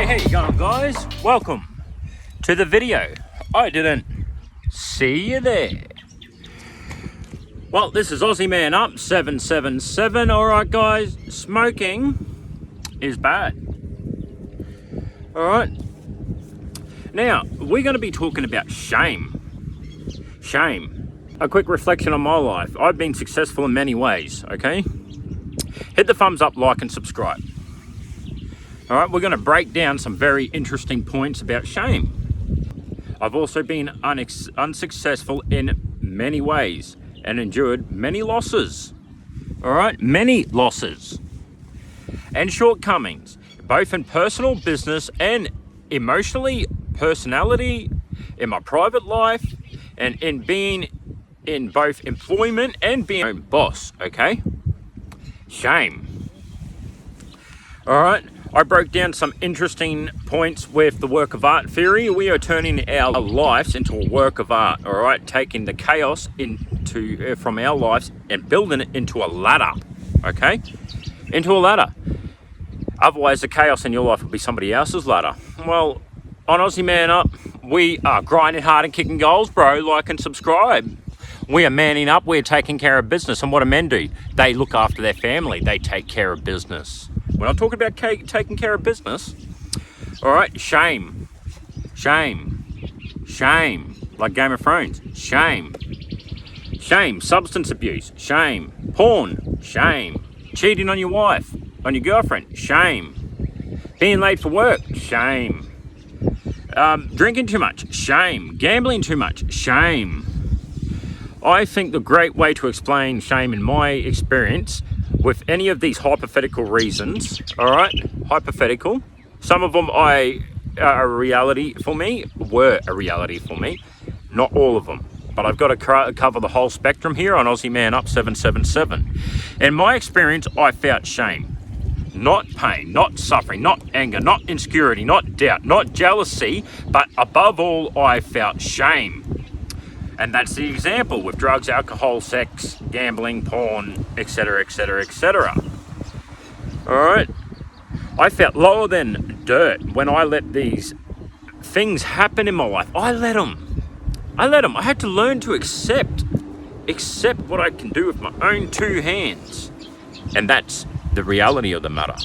How you going, guys? Welcome to the video. I didn't see you there. Well, this is Aussie Man Up 777. Alright guys, smoking is bad. Alright. Now, we're going to be talking about shame. Shame. A quick reflection on my life. I've been successful in many ways, okay? Hit the thumbs up, like and subscribe. Alright, we're going to break down some very interesting points about shame. I've also been unsuccessful in many ways and endured many losses. Alright, many losses and shortcomings, both in personal, business and emotionally, personality, in my private life, and in being in both employment and being my own boss, okay? Shame. Alright, I broke down some interesting points with the work of art theory. We are turning our lives into a work of art, alright? Taking the chaos from our lives and building it into a ladder, okay? Into a ladder. Otherwise, the chaos in your life will be somebody else's ladder. Well, on Aussie Man Up, we are grinding hard and kicking goals, bro. Like and subscribe. We are manning up. We're taking care of business. And what do men do? They look after their family. They take care of business. When I'm talking about taking care of business, all right, shame. Shame. Shame. Like Game of Thrones. Shame. Shame. Substance abuse. Shame. Porn. Shame. Cheating on your wife. On your girlfriend. Shame. Being late for work. Shame. Drinking too much. Shame. Gambling too much. Shame. I think the great way to explain shame in my experience with any of these hypothetical reasons, all right, hypothetical, some of them were a reality for me, not all of them, but I've got to cover the whole spectrum here on Aussie Man Up 777. In my experience, I felt shame, not pain, not suffering, not anger, not insecurity, not doubt, not jealousy, but above all, I felt shame. And that's the example with drugs, alcohol, sex, gambling, porn, etc, etc, etc. Alright? I felt lower than dirt when I let these things happen in my life. I let them. I had to learn to accept what I can do with my own two hands. And that's the reality of the matter.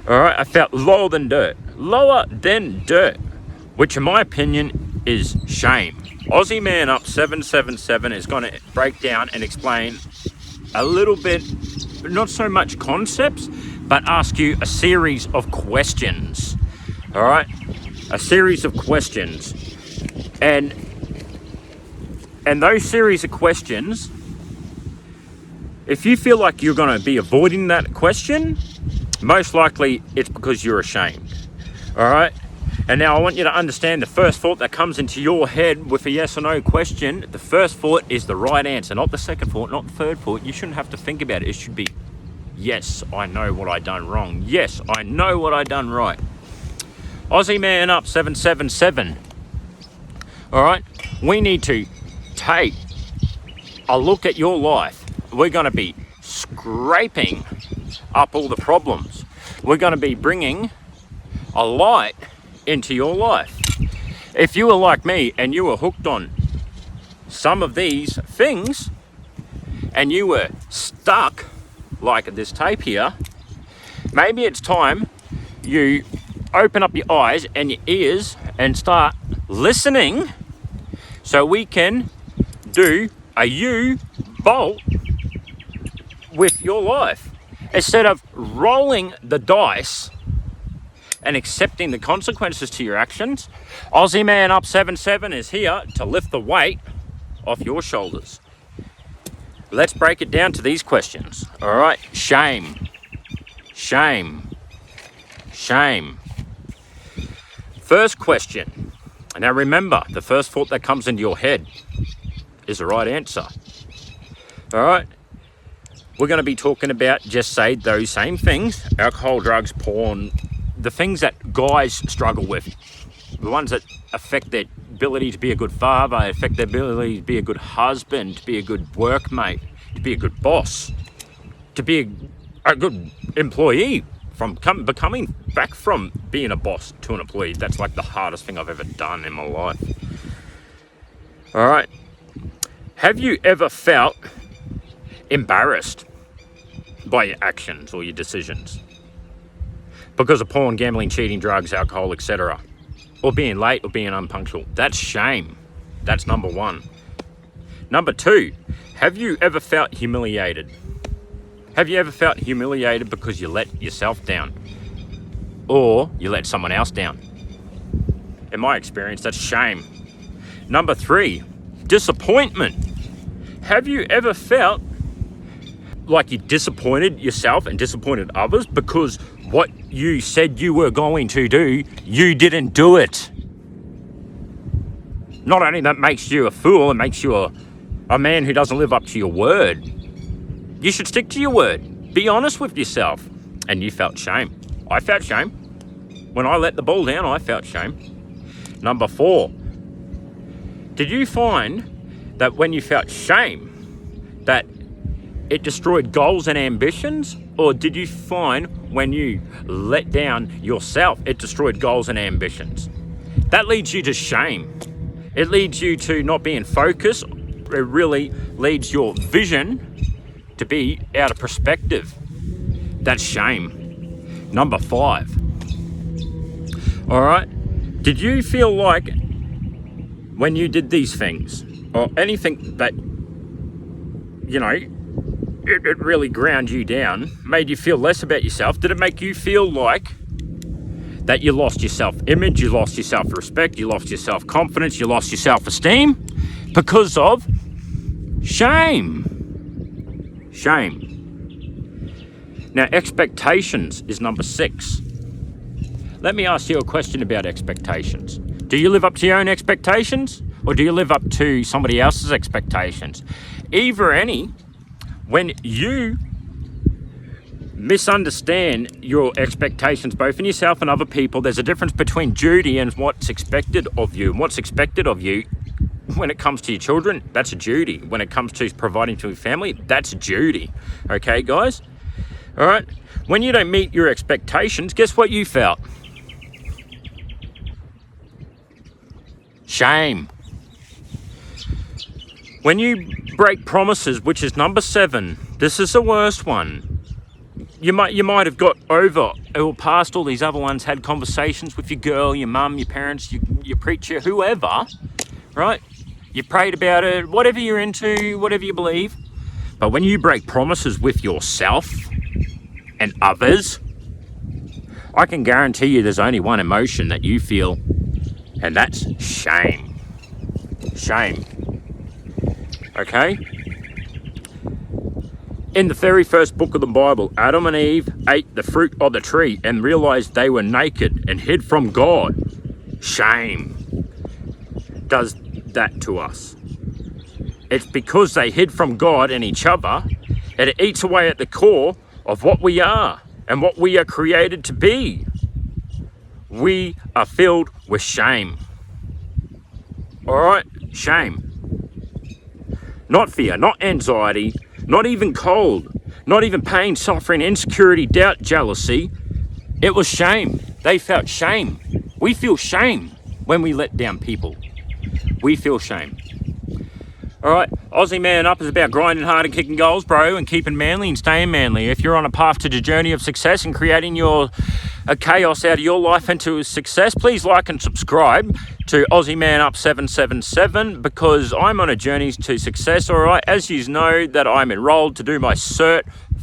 Alright? I felt lower than dirt. Lower than dirt. Which in my opinion is shame. Aussie Man Up 777 is going to break down and explain a little bit, not so much concepts, but ask you a series of questions. All right? A series of questions. And those series of questions, if you feel like you're going to be avoiding that question, most likely it's because you're ashamed. All right? And now I want you to understand the first thought that comes into your head with a yes or no question. The first thought is the right answer, not the second thought, not the third thought. You shouldn't have to think about it. It should be, yes, I know what I done wrong. Yes, I know what I done right. Aussie Man Up 777. All right, we need to take a look at your life. We're going to be scraping up all the problems. We're going to be bringing a light into your life. If you were like me and you were hooked on some of these things and you were stuck like this tape here, maybe it's time you open up your eyes and your ears and start listening so we can do a U-bolt with your life instead of rolling the dice and accepting the consequences to your actions. Aussie Man Up 77 is here to lift the weight off your shoulders. Let's break it down to these questions. All right, shame, shame, shame. First question. Now remember, the first thought that comes into your head is the right answer. All right, we're going to be talking about, just say those same things: alcohol, drugs, porn, the things that guys struggle with, the ones that affect their ability to be a good father, affect their ability to be a good husband, to be a good workmate, to be a good boss, to be a good employee, from becoming back from being a boss to an employee. That's like the hardest thing I've ever done in my life. All right. Have you ever felt embarrassed by your actions or your decisions because of porn, gambling, cheating, drugs, alcohol, etc., or being late or being unpunctual? That's shame. That's number one. Number two, have you ever felt humiliated? Have you ever felt humiliated because you let yourself down or you let someone else down? In my experience, that's shame. Number three, disappointment. Have you ever felt like you disappointed yourself and disappointed others because what you said you were going to do, you didn't do it? Not only that makes you a fool, it makes you a man who doesn't live up to your word. You should stick to your word. Be honest with yourself. And you felt shame. I felt shame. When I let the ball down, I felt shame. Number four, did you find that when you felt shame, that it destroyed goals and ambitions? Or did you find when you let down yourself, it destroyed goals and ambitions? That leads you to shame. It leads you to not being focused. It really leads your vision to be out of perspective. That's shame. Number five. All right. Did you feel like when you did these things or anything that, you know, it really ground you down, made you feel less about yourself? Did it make you feel like that you lost your self-image, you lost your self-respect, you lost your self-confidence, you lost your self-esteem because of shame? Shame. Now, expectations is number 6. Let me ask you a question about expectations. Do you live up to your own expectations or do you live up to somebody else's expectations? Either any. When you misunderstand your expectations, both in yourself and other people, there's a difference between duty and what's expected of you. And what's expected of you when it comes to your children, that's a duty. When it comes to providing to your family, that's a duty. Okay, guys? All right? When you don't meet your expectations, guess what you felt? Shame. When you break promises, which is number 7, this is the worst one. You might have got over or past all these other ones, had conversations with your girl, your mum, your parents, your preacher, whoever, right? You prayed about it, whatever you're into, whatever you believe. But when you break promises with yourself and others, I can guarantee you there's only one emotion that you feel, and that's shame. Shame. Okay? In the very first book of the Bible, Adam and Eve ate the fruit of the tree and realized they were naked and hid from God. Shame does that to us. It's because they hid from God and each other, and it eats away at the core of what we are and what we are created to be. We are filled with shame. All right? Shame. Not fear, not anxiety, not even cold, not even pain, suffering, insecurity, doubt, jealousy. It was shame. They felt shame. We feel shame when we let down people. We feel shame. All right, Aussie Man Up is about grinding hard and kicking goals, bro, and keeping manly and staying manly. If you're on a path to the journey of success and creating a chaos out of your life into success, please like and subscribe to Aussie Man Up 777 because I'm on a journey to success. All right, as you know that I'm enrolled to do my Cert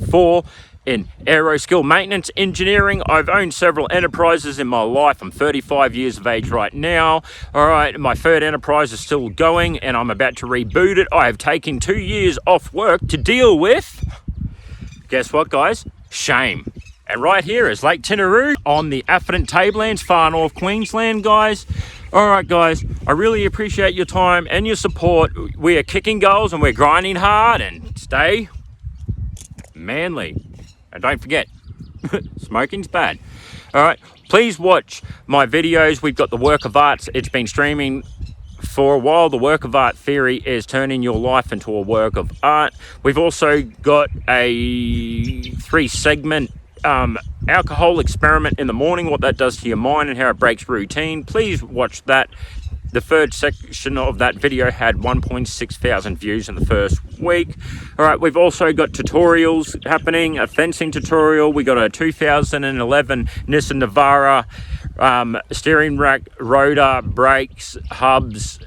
4 in aero skill maintenance engineering. I've owned several enterprises in my life. I'm 35 years of age right now. All right, my third enterprise is still going and I'm about to reboot it. I have taken 2 years off work to deal with, guess what, guys? Shame. And right here is Lake Tinaroo on the Atherton Tablelands, far north Queensland, guys. All right, guys, I really appreciate your time and your support. We are kicking goals and we're grinding hard, and stay manly. And don't forget, smoking's bad. All right, please watch my videos. We've got the Work of Arts. It's been streaming for a while. The Work of Art theory is turning your life into a work of art. We've also got a 3-segment alcohol experiment in the morning, what that does to your mind and how it breaks routine. Please watch that. The third section of that video had 1.6 thousand views in the first week. All right, we've also got tutorials happening, a fencing tutorial. We got a 2011 Nissan Navara steering rack, rotor, brakes, hubs,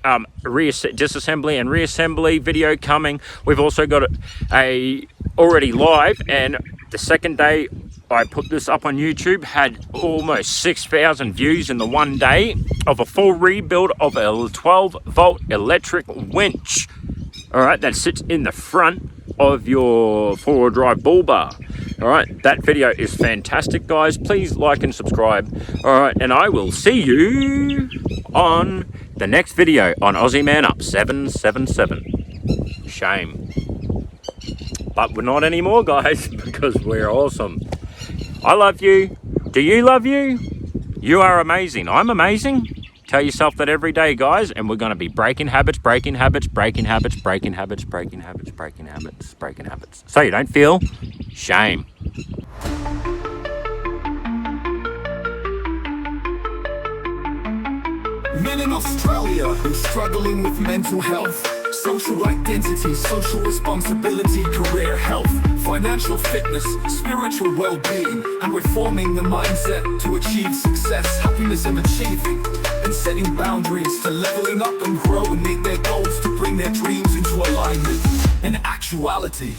disassembly and reassembly video coming. We've also got a already live, and the second day I put this up on YouTube had almost 6,000 views in the one day of a full rebuild of a 12-volt electric winch. All right, that sits in the front of your four-wheel drive bull bar. All right, that video is fantastic, guys. Please like and subscribe. All right, and I will see you on the next video on Aussie Man Up 777. Shame. But we're not anymore, guys, because we're awesome. I love you. Do you love you? You are amazing. I'm amazing. Tell yourself that every day, guys, and we're going to be breaking habits, breaking habits, breaking habits, breaking habits, breaking habits, breaking habits, breaking habits. So you don't feel shame. Men in Australia who struggling with mental health, social identity, social responsibility, career health, financial fitness, spiritual well-being, and reforming the mindset to achieve success, happiness and achieving, and setting boundaries to leveling up and grow and meet their goals to bring their dreams into alignment and actuality.